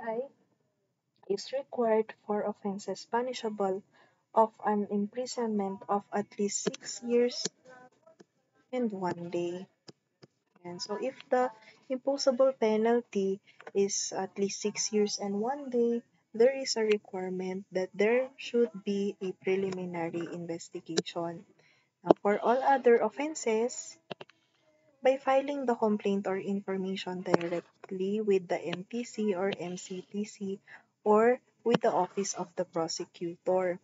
NBI is required for offenses punishable of an imprisonment of at least 6 years and 1 day. And so if the imposable penalty is at least 6 years and 1 day, there is a requirement that there should be a preliminary investigation. Now, for all other offenses, by filing the complaint or information directly with the MTC or MCTC or with the Office of the Prosecutor.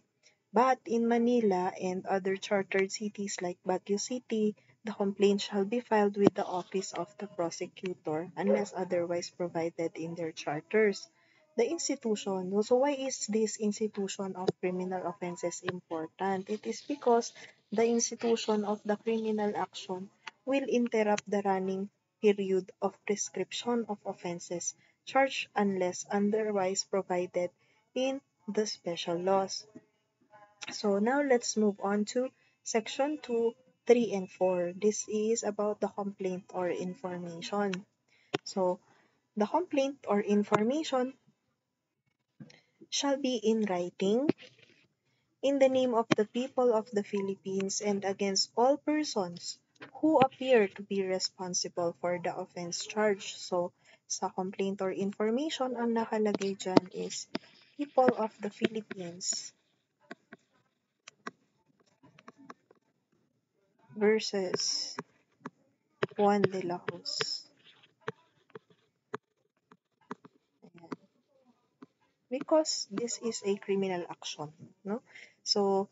But in Manila and other chartered cities like Baguio City, the complaint shall be filed with the Office of the Prosecutor unless otherwise provided in their charters. The institution, so why is this institution of criminal offenses important? It is because the institution of the criminal action will interrupt the running period of prescription of offenses charged unless otherwise provided in the special laws. So now let's move on to section 2, 3, and 4. This is about the complaint or information. So the complaint or information shall be in writing in the name of the people of the Philippines and against all persons who appear to be responsible for the offense charged. So sa complaint or information, ang nakalagay dyan is people of the Philippines versus Juan de la Hoz. Ayan. Because this is a criminal action, no? So,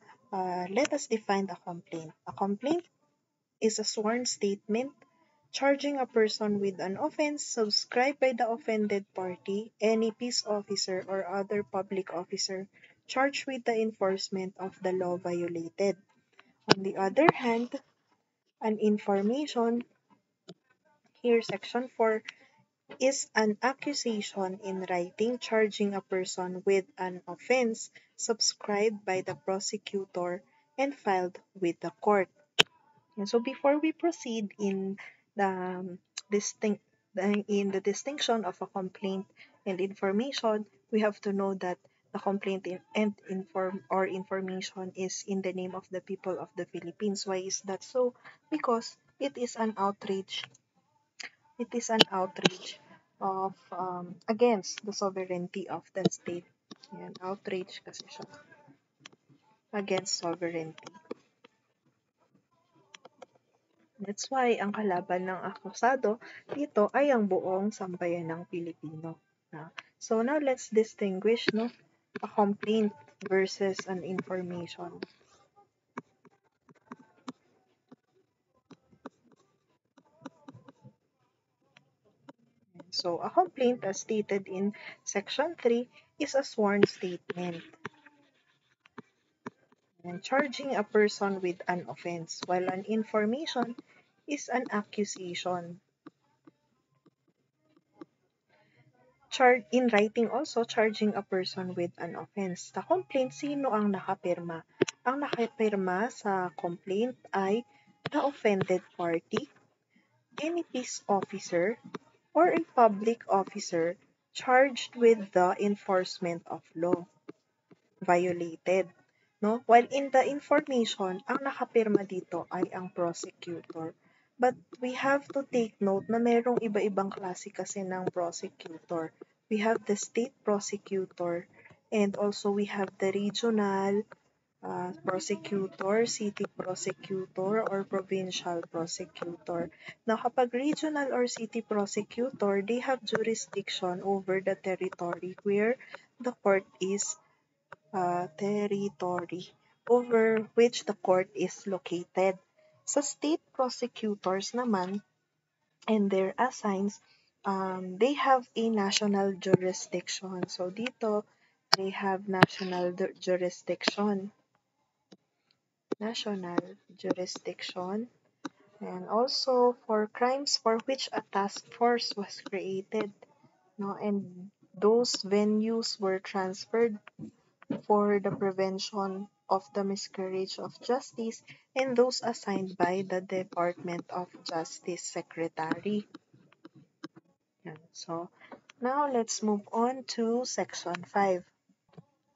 let us define a complaint. A complaint is a sworn statement charging a person with an offense subscribed by the offended party, any peace officer or other public officer charged with the enforcement of the law violated. On the other hand, an information, here section 4, is an accusation in writing charging a person with an offense subscribed by the prosecutor and filed with the court. And so before we proceed in the distinct in the distinction of a complaint and information, we have to know that the complaint and information is in the name of the people of the Philippines. Why is that so? Because it is an outrage of against the sovereignty of the state. Yan, outrage kasi siya against sovereignty. That's why ang kalaban ng akusado dito ay ang buong sambayanang Pilipino. So now let's distinguish a complaint versus an information. So a complaint, as stated in section 3, is a sworn statement and charging a person with an offense, while an information is an accusation. In writing also, charging a person with an offense. Sa complaint, sino ang nakapirma? Ang nakapirma sa complaint ay the offended party, any peace officer, or a public officer charged with the enforcement of law violated. No? While in the information, ang nakapirma dito ay ang prosecutor. But we have to take note na merong iba-ibang klase kasi ng prosecutor. We have the state prosecutor and also we have the regional prosecutor, city prosecutor, or provincial prosecutor. Now, kapag regional or city prosecutor, they have jurisdiction over the territory where the court is territory over which the court is located. Sa state prosecutors naman and their assigns, they have a national jurisdiction. So dito, they have national jurisdiction. National jurisdiction. And also for crimes for which a task force was created. No, and those venues were transferred for the prevention of the miscarriage of justice and those assigned by the Department of Justice Secretary. Yan. So, Now let's move on to section 5.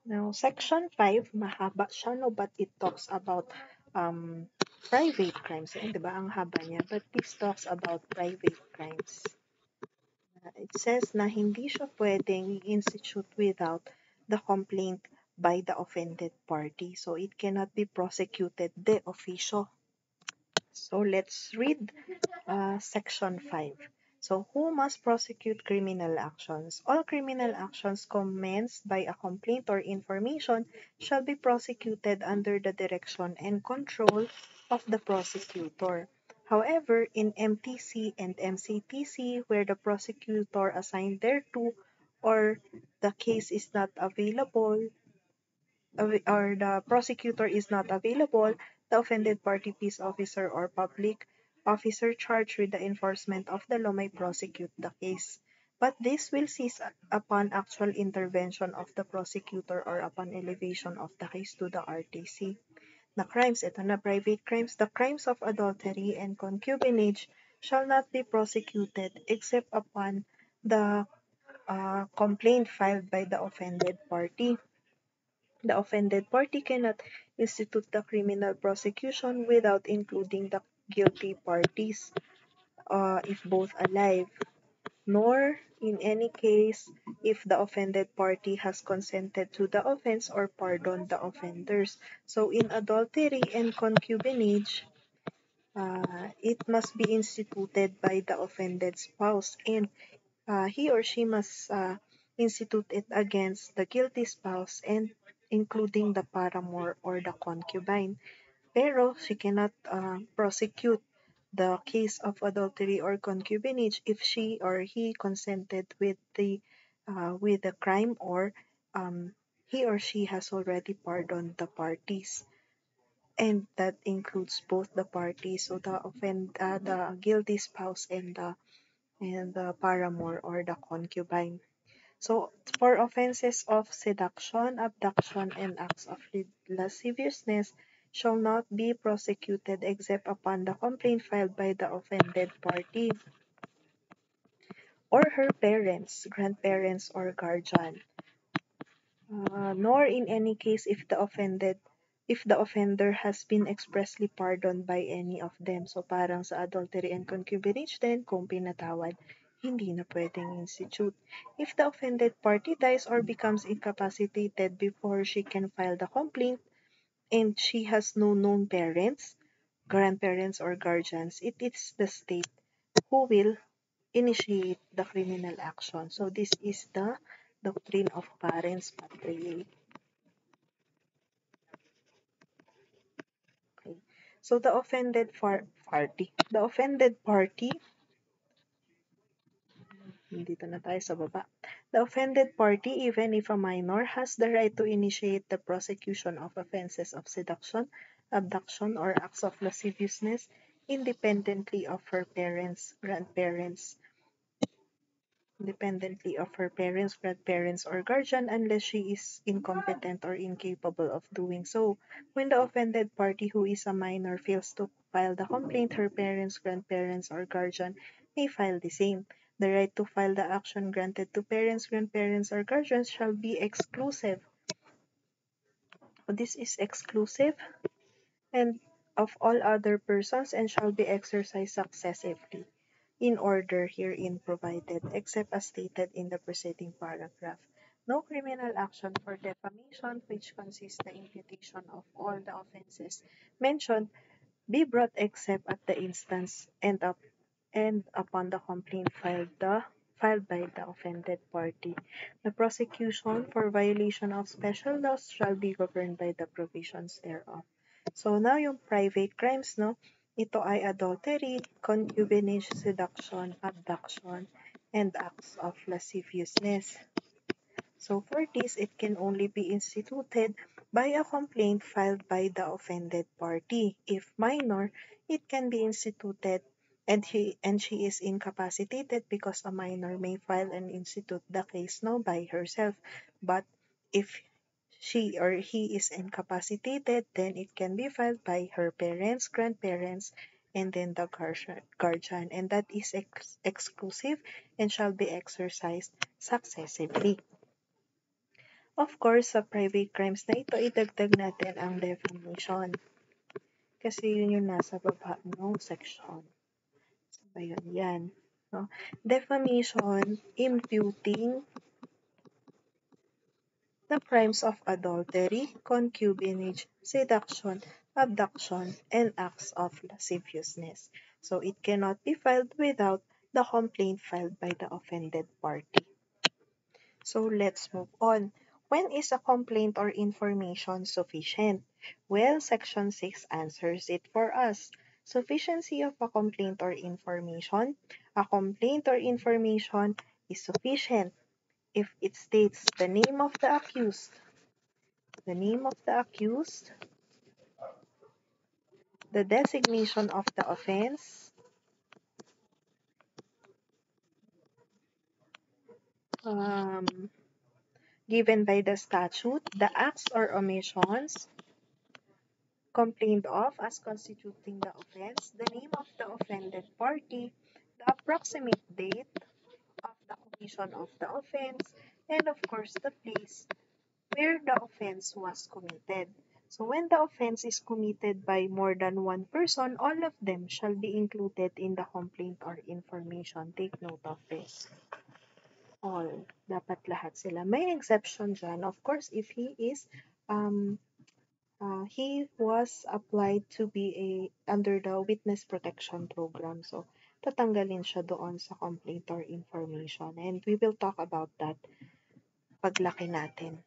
Now, section 5, mahaba siya, no? But it talks about private crimes. Yan, di ba? Ang haba niya. But this talks about private crimes. It says na hindi siya pwedeng institute without the complaint by the offended party. So, it cannot be prosecuted de officio. So, let's read Section 5. So, who must prosecute criminal actions? All criminal actions commenced by a complaint or information shall be prosecuted under the direction and control of the prosecutor. However, in MTC and MCTC, where the prosecutor assigned thereto or the case is not available, or the prosecutor is not available, the offended party, peace officer, or public officer charged with the enforcement of the law may prosecute the case. But this will cease upon actual intervention of the prosecutor or upon elevation of the case to the RTC. The crimes, ito na private crimes, the crimes of adultery and concubinage shall not be prosecuted except upon the complaint filed by the offended party. The offended party cannot institute the criminal prosecution without including the guilty parties, if both alive, nor in any case if the offended party has consented to the offense or pardoned the offenders. So in adultery and concubinage, it must be instituted by the offended spouse, and he or she must institute it against the guilty spouse and including the paramour or the concubine. Pero she cannot prosecute the case of adultery or concubinage if she or he consented with the crime, or he or she has already pardoned the parties, and that includes both the parties, so the guilty spouse and the paramour or the concubine. So, for offenses of seduction, abduction, and acts of lasciviousness shall not be prosecuted except upon the complaint filed by the offended party or her parents, grandparents, or guardian, nor in any case if the offender has been expressly pardoned by any of them. So parang sa adultery and concubinage din, kung pinatawad, hindi na pwedeng institute. If the offended party dies or becomes incapacitated before she can file the complaint, and she has no known parents, grandparents, or guardians, it is the state who will initiate the criminal action. So this is the doctrine of parens patriae. Okay. So the offended party, dito na tayo sa baba. The offended party, even if a minor, has the right to initiate the prosecution of offenses of seduction, abduction, or acts of lasciviousness independently of her parents, grandparents, independently of her parents, grandparents, or guardian unless she is incompetent or incapable of doing so. When the offended party, who is a minor, fails to file the complaint, her parents, grandparents, or guardian may file the same. The right to file the action granted to parents, grandparents, or guardians shall be exclusive. So this is exclusive and of all other persons and shall be exercised successively in order herein provided, except as stated in the preceding paragraph. No criminal action for defamation, which consists the imputation of all the offenses mentioned, be brought except at the instance and upon the complaint filed by the offended party. The prosecution for violation of special laws shall be governed by the provisions thereof. So now yung private crimes, no? Ito ay adultery, concubinage, seduction, abduction, and acts of lasciviousness. So for this, it can only be instituted by a complaint filed by the offended party. If minor, it can be instituted and she is incapacitated, because a minor may file and institute the case now by herself. But if she or he is incapacitated, then it can be filed by her parents, grandparents, and then the guardian, and that is exclusive and shall be exercised successively. Of course, sa private crimes na ito, idagdag natin ang defamation. Kasi yun yung nasa baba ng section. So, ayun, yan. No? Defamation, imputing the crimes of adultery, concubinage, seduction, abduction, and acts of lasciviousness. So it cannot be filed without the complaint filed by the offended party. So let's move on. When is a complaint or information sufficient? Well, Section 6 answers it for us. Sufficiency of a complaint or information. A complaint or information is sufficient if it states the name of the accused, the designation of the offense, um, given by the statute, the acts or omissions complained of as constituting the offense, the name of the offended party, the approximate date of the commission of the offense, and of course the place where the offense was committed. So when the offense is committed by more than one person, all of them shall be included in the complaint or information. Take note of this. All. Dapat lahat sila. May exception dyan. Of course, if um, he was applied to be under the witness protection program. So, tatanggalin siya doon sa complaint or information. And we will talk about that paglaki natin.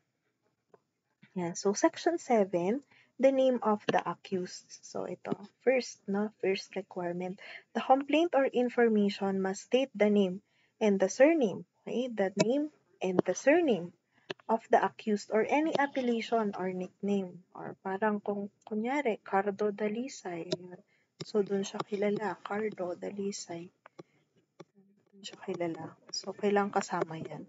Yan. So, Section 7, the name of the accused. So, ito. First requirement. The complaint or information must state the name and the surname. Okay? The name and the surname of the accused or any appellation or nickname. Or parang kung, kunyari, Cardo Dalisay. So, dun siya kilala. Cardo Dalisay. Dun siya kilala. So, kailang kasama yan.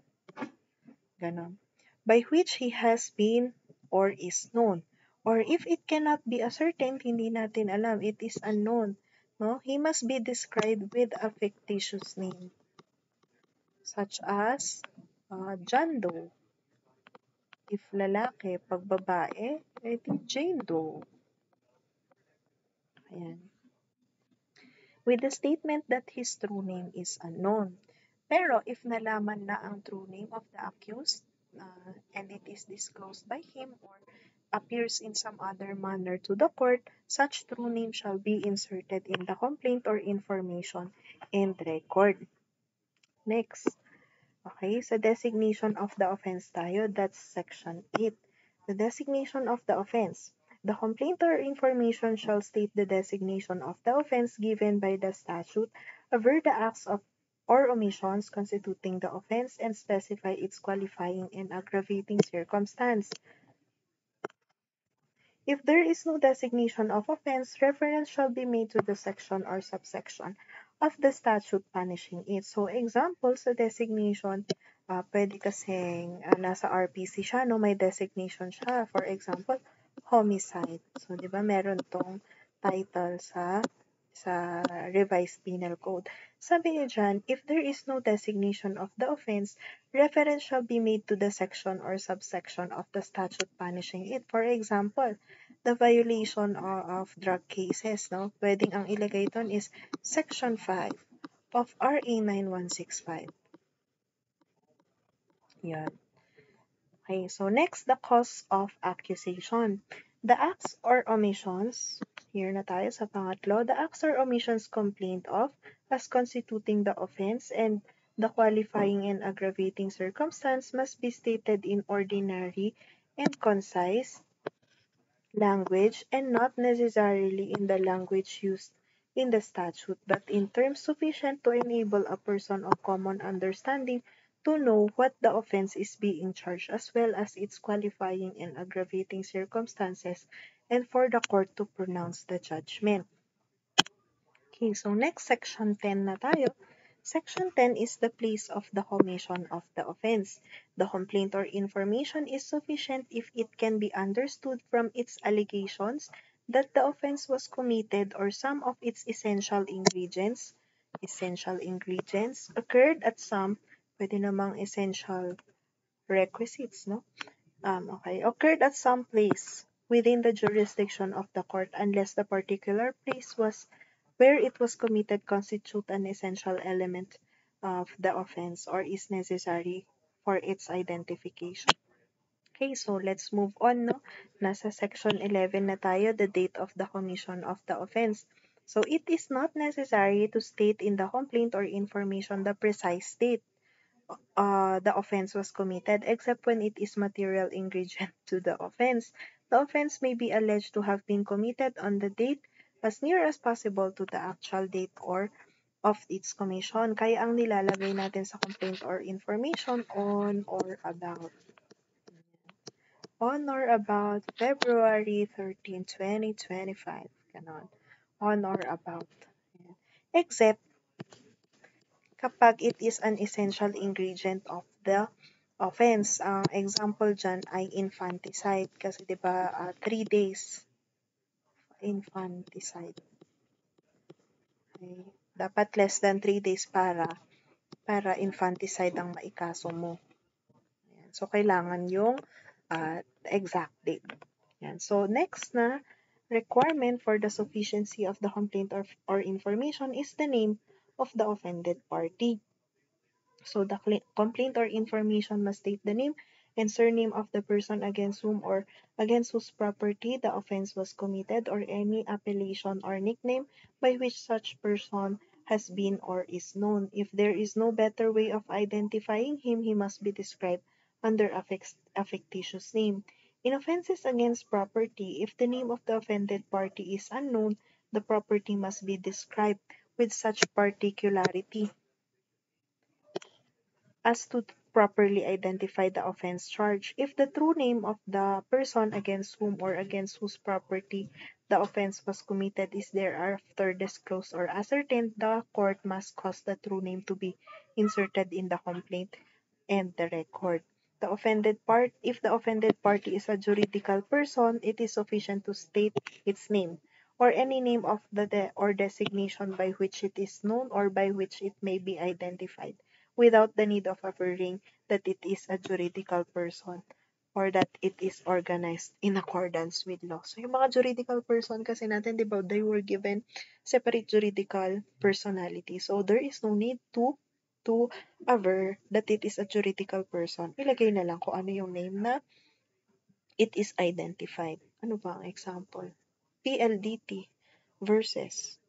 Ganon. By which he has been or is known. Or if it cannot be ascertained, hindi natin alam, it is unknown. No? He must be described with a fictitious name. Such as John Doe. If lalaki, pag babae, edi Jane Doe. Ayan. With the statement that his true name is unknown. Pero if nalaman na ang true name of the accused, and it is disclosed by him or appears in some other manner to the court, such true name shall be inserted in the complaint or information and record. Next. Okay, so designation of the offense tayo, that's section 8. The designation of the offense. The complaint or information shall state the designation of the offense given by the statute, aver the acts of or omissions constituting the offense, and specify its qualifying and aggravating circumstance. If there is no designation of offense, reference shall be made to the section or subsection of the statute punishing it. So, example sa designation, pwede kasing nasa RPC siya, no, may designation siya. For example, homicide. So, di ba, meron tong title sa revised penal code. Sabi niya dyan, if there is no designation of the offense, reference shall be made to the section or subsection of the statute punishing it. For example, the violation of drug cases, no? Pwedeng ang ilagay doon is Section 5 of RA 9165. Yan. Okay, so next, the cause of accusation. The acts or omissions, here na tayo sa pangatlo, the acts or omissions complained of as constituting the offense and the qualifying and aggravating circumstance must be stated in ordinary and concise language and not necessarily in the language used in the statute, but in terms sufficient to enable a person of common understanding to know what the offense is being charged, as well as its qualifying and aggravating circumstances, and for the court to pronounce the judgment. Okay, so next, section 10 na tayo. Section 10 is the place of the commission of the offense. The complaint or information is sufficient if it can be understood from its allegations that the offense was committed or some of its essential ingredients occurred at some, pwede namang essential requisites, no? Okay, occurred at some place within the jurisdiction of the court unless the particular place was where it was committed constitute an essential element of the offense or is necessary for its identification. Okay, so let's move on, no? Nasa section 11 na tayo, the date of the commission of the offense. So it is not necessary to state in the complaint or information the precise date the offense was committed, except when it is material ingredient to the offense. The offense may be alleged to have been committed on the date as near as possible to the actual date or of its commission. Kaya ang nilalagay natin sa complaint or information on or about February 13, 2025. Ganon. On or about. Ayan. Except kapag it is an essential ingredient of the offense. Ang example dyan ay infanticide. Kasi 'di ba 3 days infanticide. Okay. Dapat less than 3 days para infanticide ang maikaso mo. Ayan. So, kailangan yung exact date. Ayan. So, next na requirement for the sufficiency of the complaint or information is the name of the offended party. So the complaint or information must state the name and surname of the person against whom or against whose property the offense was committed or any appellation or nickname by which such person has been or is known. If there is no better way of identifying him, he must be described under a fictitious name. In offenses against property, if the name of the offended party is unknown, the property must be described with such particularity as to properly identify the offense charge. If the true name of the person against whom or against whose property the offense was committed is thereafter disclosed or ascertained, the court must cause the true name to be inserted in the complaint and the record. If the offended party is a juridical person, it is sufficient to state its name or any name of or designation by which it is known or by which it may be identified without the need of averring that it is a juridical person or that it is organized in accordance with law. So, yung mga juridical person kasi natin, di ba, they were given separate juridical personality. So, there is no need to aver that it is a juridical person. Ilagay na lang kung ano yung name na it is identified. Ano ba ang example? PLDT versus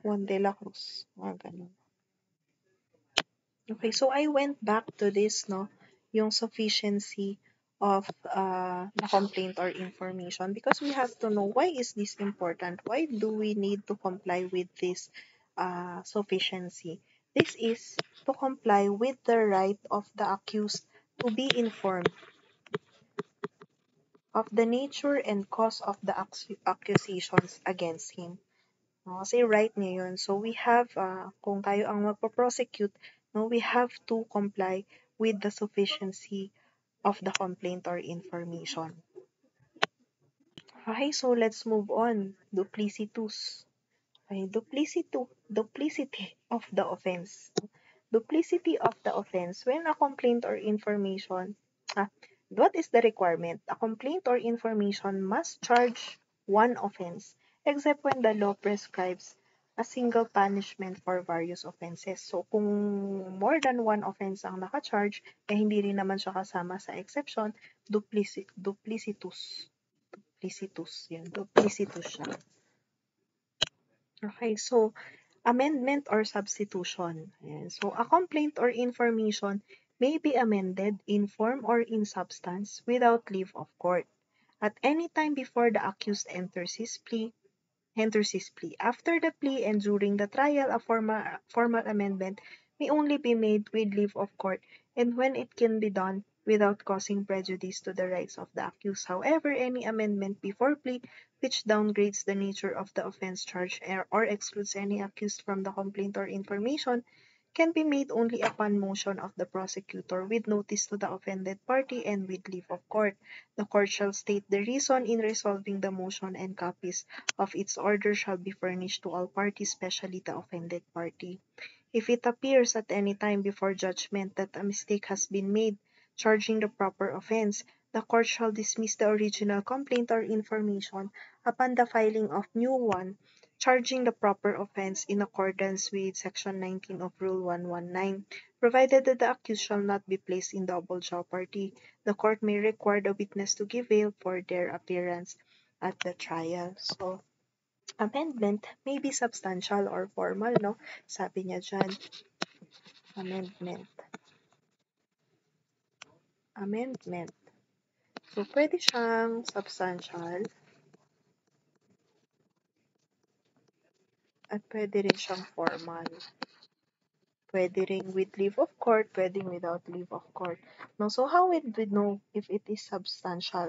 Juan de la Cruz. Mga ganun. Okay, so I went back to this, no, yung sufficiency of the complaint or information because we have to know why is this important? Why do we need to comply with this sufficiency? This is to comply with the right of the accused to be informed of the nature and cause of the accusations against him. No, kasi right niya yun. So we have, kung tayo ang magpo-prosecute, no, we have to comply with the sufficiency of the complaint or information. Okay, so let's move on. Duplicitous. Okay, duplicity of the offense. Duplicity of the offense. When a complaint or information, what is the requirement? A complaint or information must charge one offense, except when the law prescribes a single punishment for various offenses. So, kung more than one offense ang naka-charge, hindi rin naman siya kasama sa exception, duplicitous. Duplicitous siya. Okay, so, amendment or substitution. Ayan. So, a complaint or information may be amended in form or in substance without leave of court at any time before the accused enters his plea. After the plea and during the trial, a formal amendment may only be made with leave of court and when it can be done without causing prejudice to the rights of the accused. However, any amendment before plea which downgrades the nature of the offense charge or excludes any accused from the complaint or information can be made only upon motion of the prosecutor with notice to the offended party and with leave of court. The court shall state the reason in resolving the motion, and copies of its order shall be furnished to all parties, especially the offended party. If it appears at any time before judgment that a mistake has been made charging the proper offense, the court shall dismiss the original complaint or information upon the filing of new one charging the proper offense in accordance with Section 19 of Rule 119, provided that the accused shall not be placed in double jeopardy. The court may require the witness to give bail for their appearance at the trial. So, amendment may be substantial or formal, no? Sabi niya dyan, amendment. Amendment. So, pwede siyang substantial at pwede rin siyang formal. Pwede rin with leave of court, pwedeng without leave of court. No, so how would we know if it is substantial?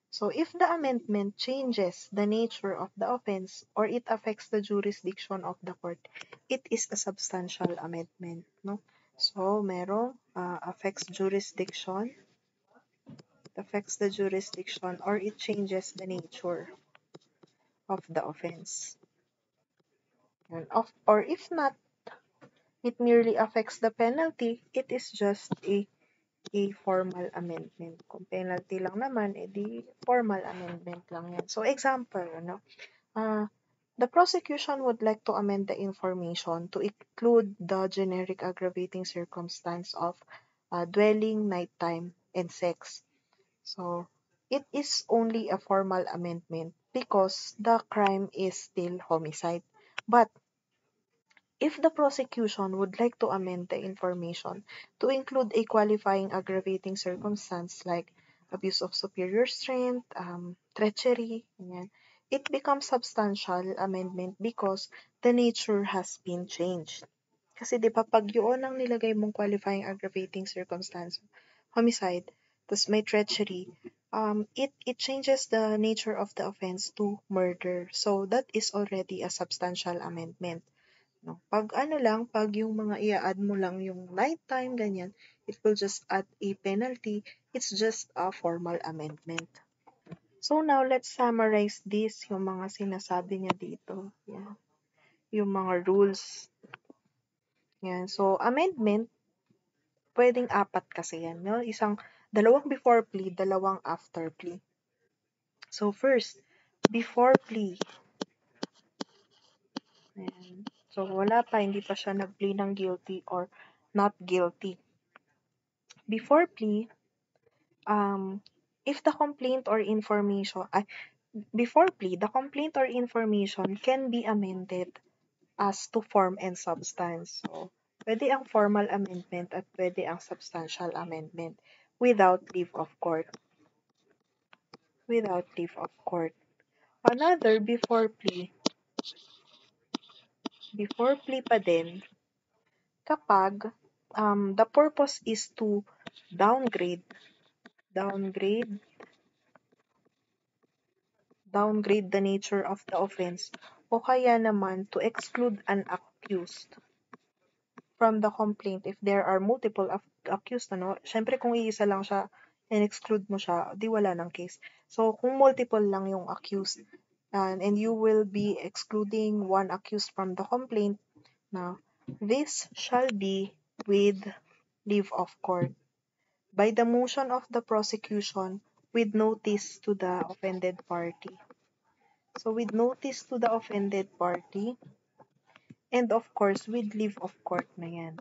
So if the amendment changes the nature of the offense or it affects the jurisdiction of the court, it is a substantial amendment, no? So merong affects the jurisdiction, or it changes the nature of the offense. Or if not, it merely affects the penalty, it is just a formal amendment. Kung penalty lang naman, edi formal amendment lang yan. So example, the prosecution would like to amend the information to include the generic aggravating circumstance of dwelling, nighttime, and sex. So it is only a formal amendment because the crime is still homicide. But if the prosecution would like to amend the information to include a qualifying aggravating circumstance like abuse of superior strength, treachery, ganyan, it becomes substantial amendment because the nature has been changed. Kasi di ba pag yun ang nilagay mong qualifying aggravating circumstance, homicide, tas may treachery, it changes the nature of the offense to murder. So that is already a substantial amendment. No? Pag yung mga i-add mo lang yung nighttime, ganyan, it will just add a penalty. It's just a formal amendment. So now, let's summarize this, yung mga sinasabi niya dito. Yan. Yung mga rules. Yan. So, amendment, pwedeng apat kasi yan. No? Dalawang before plea, dalawang after plea. So, first, before plea. Ayan. So, wala pa, hindi pa siya nag-plea ng guilty or not guilty. Before plea, if the complaint or information, before plea, the complaint or information can be amended as to form and substance. So, pwede ang formal amendment at pwede ang substantial amendment without leave of court. Without leave of court. Another, before plea pa din, kapag the purpose is to downgrade the nature of the offense o kaya naman to exclude an accused from the complaint if there are multiple accused, ano? Syempre kung iisa lang siya and exclude mo siya, di wala ng case. So kung multiple lang yung accused and you will be excluding one accused from the complaint, now this shall be with leave of court by the motion of the prosecution with notice to the offended party. So with notice to the offended party, and of course with leave of court na yan.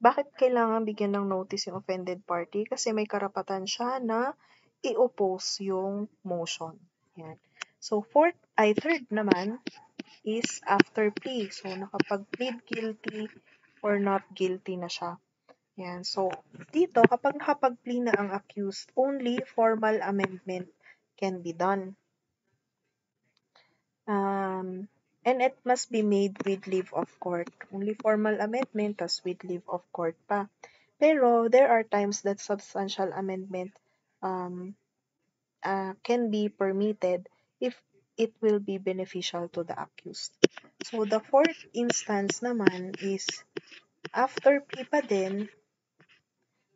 Bakit kailangan bigyan ng notice yung offended party? Kasi may karapatan siya na i-oppose yung motion. Yan. So third naman is after plea. So nakapag-plead guilty or not guilty na siya. Yan. So dito, kapag nakapag-plea na ang accused, only formal amendment can be done. And it must be made with leave of court. Only formal amendment, tas with leave of court pa. Pero there are times that substantial amendment can be permitted if it will be beneficial to the accused. So the fourth instance naman is after plea pa din,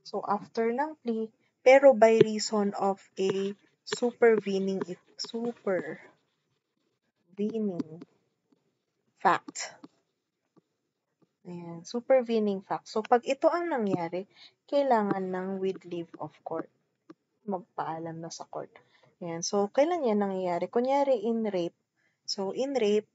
so after ng plea, pero by reason of a supervening fact. Ayan, supervening fact. So, pag ito ang nangyari, kailangan ng with leave of court. Magpaalam na sa court. Ayan, so, kailan yan nangyayari? Kunyari, in rape. So, in rape,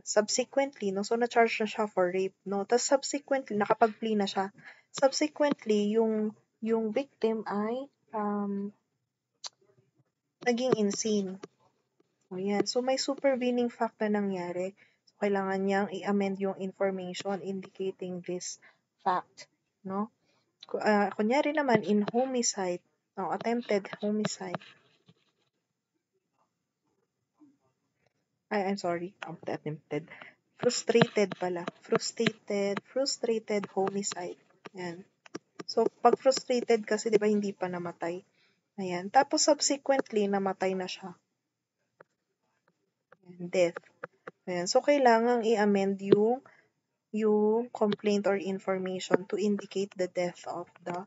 subsequently, no, so na-charge na siya for rape, no, tapos subsequently, nakapag-plea na siya. Subsequently, yung victim ay naging insane. O yan. So, may supervening fact na nangyari. So, kailangan niyang i-amend yung information indicating this fact. No? Kunyari naman, in homicide, no, attempted homicide. I'm sorry, attempted. Frustrated pala. Frustrated homicide. Yan. So, pag frustrated kasi, di ba, hindi pa namatay. Ayan. Tapos, subsequently, namatay na siya. Ayan, death. Ayan. So, kailangan i-amend yung complaint or information to indicate the death of the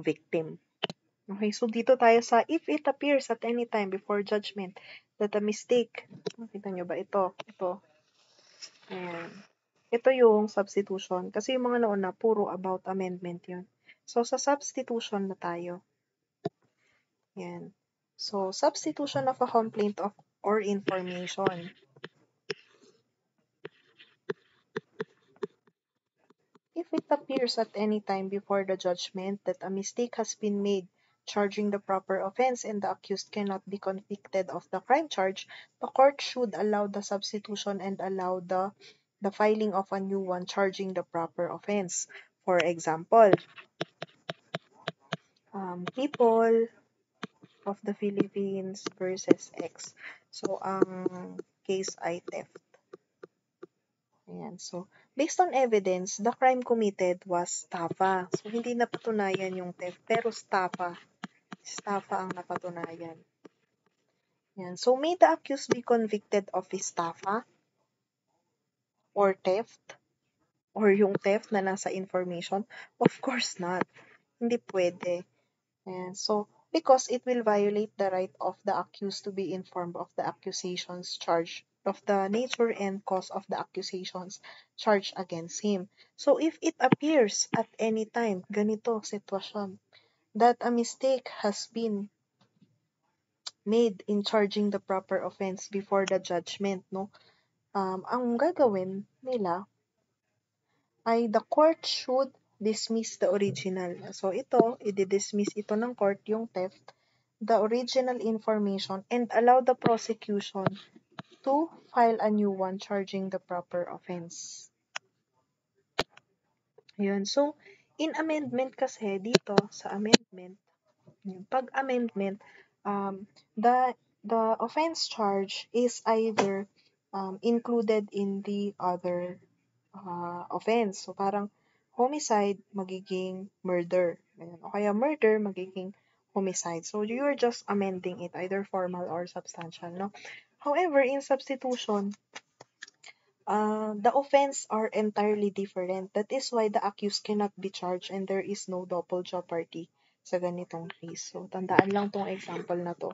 victim. Okay, so dito tayo sa if it appears at any time before judgment that a mistake, nakita nyo ba ito? Ayan. Ito yung substitution. Kasi yung mga nauna, puro about amendment yun. So, sa substitution na tayo. Ayan. So, substitution of a complaint or information. If it appears at any time before the judgment that a mistake has been made charging the proper offense and the accused cannot be convicted of the crime charge, the court should allow the substitution and allow the filing of a new one charging the proper offense. For example, People of the Philippines versus X. So, ang case ay theft. Ayan. So, based on evidence, the crime committed was estafa. So, hindi napatunayan yung theft, pero estafa. Estafa ang napatunayan. Ayan. So, may the accused be convicted of estafa or theft? Or yung theft na nasa information? Of course not. Hindi pwede. Ayan. So, because it will violate the right of the accused to be informed of the accusations charged, of the nature and cause of the accusations charged against him. So, if it appears at any time, ganito sitwasyon, that a mistake has been made in charging the proper offense before the judgment, no? Ang gagawin nila ay the court should dismiss the original. So, ito, i-dismiss ito ng court, yung theft, the original information, and allow the prosecution to file a new one charging the proper offense. Yun. So, in amendment kasi, dito sa amendment, pag-amendment, the offense charge is either included in the other offense. So, parang homicide, magiging murder. Ayan. O kaya murder, magiging homicide. So, you're just amending it, either formal or substantial, no? However, in substitution, the offense are entirely different. That is why the accused cannot be charged and there is no double jeopardy sa ganitong case. So, tandaan lang tong example na to.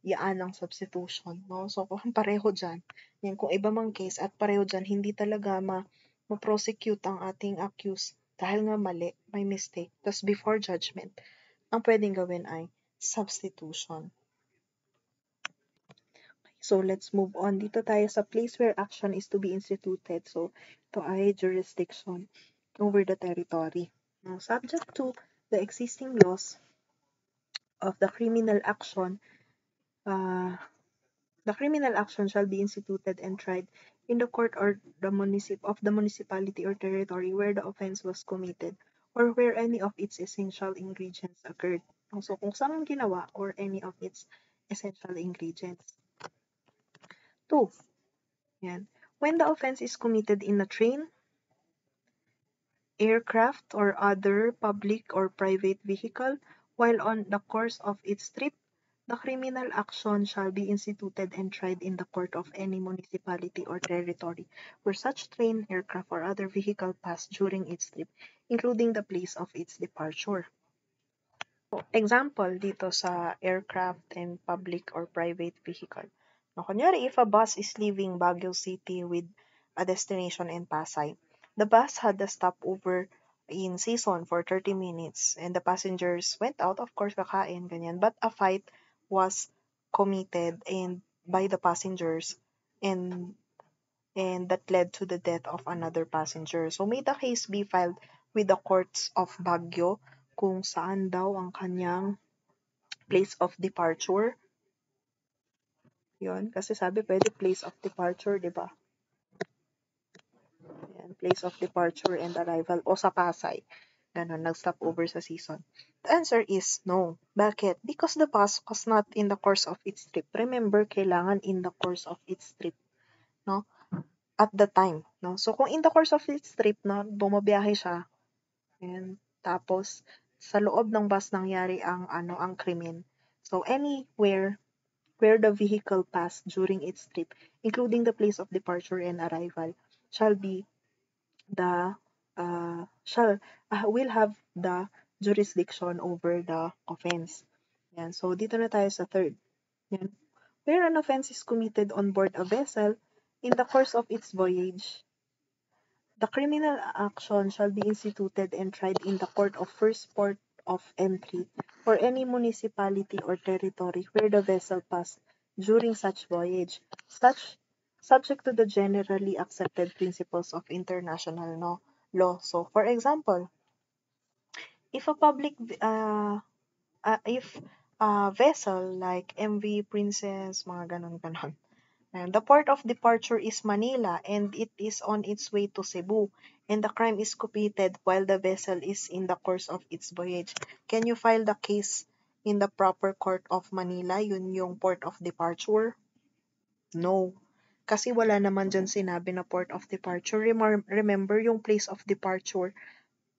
Yaan ang substitution, no? So, kung pareho dyan, yan, kung iba mang case at pareho dyan, hindi talaga ma-prosecute ang ating accused dahil nga mali, may mistake. Tapos before judgment, ang pwedeng gawin ay substitution. So, let's move on. Dito tayo sa place where action is to be instituted. So, ito ay jurisdiction over the territory. Now, subject to the existing laws of the criminal action, the criminal action shall be instituted and tried in the court or the municipality or territory where the offense was committed or where any of its essential ingredients occurred. So, kung saan ginawa or any of its essential ingredients. 2. Yan. When the offense is committed in a train, aircraft, or other public or private vehicle, while on the course of its trip, the criminal action shall be instituted and tried in the court of any municipality or territory where such train, aircraft, or other vehicle passed during its trip, including the place of its departure. Example dito sa aircraft and public or private vehicle. No, kunyari, if a bus is leaving Baguio City with a destination in Pasay, the bus had a stopover in season for 30 minutes and the passengers went out, of course, kakain, ganyan. But a fight was committed and by the passengers and that led to the death of another passenger. So may the case be filed with the courts of Baguio kung saan daw ang kanyang place of departure. Yun, kasi sabi pwede place of departure, di ba? Yan, place of departure and arrival o sa Pasay. Ganon, nag-stop over sa season. The answer is no. Bakit? Because the bus was not in the course of its trip. Remember, kailangan in the course of its trip, no? At the time, no? So kung in the course of its trip, no, bumabiyahe siya, and tapos sa loob ng bus nangyari ang krimen. So anywhere where the vehicle passed during its trip, including the place of departure and arrival, shall be the will have the jurisdiction over the offense. Yan. So dito na tayo sa third. Yan. Where an offense is committed on board a vessel in the course of its voyage, the criminal action shall be instituted and tried in the court of first port of entry for any municipality or territory where the vessel passed during such voyage, such subject to the generally accepted principles of international law. So, for example, if a if a vessel like MV Princess, mga ganon-ganon, and the port of departure is Manila and it is on its way to Cebu, and the crime is committed while the vessel is in the course of its voyage. Can you file the case in the proper court of Manila, yun yung port of departure? No. Kasi wala naman dyan sinabi na port of departure. Remember, yung place of departure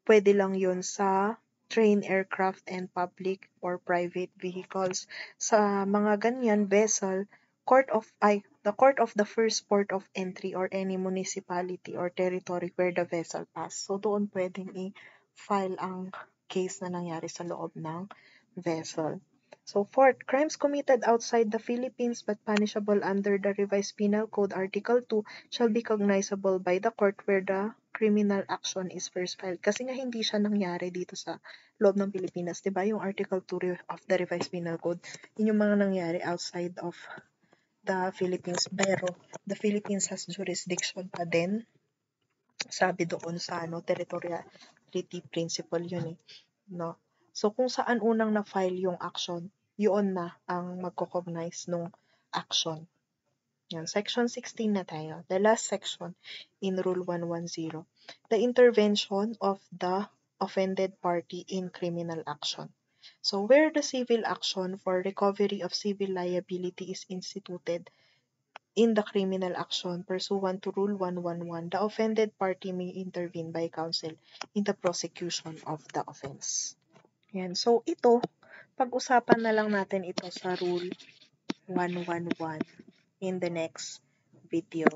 pwede lang yun sa train, aircraft, and public or private vehicles. Sa mga ganyan vessel, the court of the first port of entry or any municipality or territory where the vessel passed. So doon pwedeng i-file ang case na nangyari sa loob ng vessel. So fourth, crimes committed outside the Philippines but punishable under the Revised Penal Code Article 2 shall be cognizable by the court where the criminal action is first filed. Kasi nga hindi siya nangyari dito sa loob ng Pilipinas, 'di ba? Yung Article 2 of the Revised Penal Code, yun yung mga nangyari outside of the Philippines. Pero the Philippines has jurisdiction pa din. Sabi doon sa territoriality principle yun eh, no? So kung saan unang na-file yung action, yun na ang magko-cognize nung action. Yan, section 16 na tayo. The last section in Rule 110. The intervention of the offended party in criminal action. So where the civil action for recovery of civil liability is instituted in the criminal action pursuant to Rule 111, the offended party may intervene by counsel in the prosecution of the offense. Yan. So ito, pag-usapan na lang natin ito sa Rule 111 in the next video.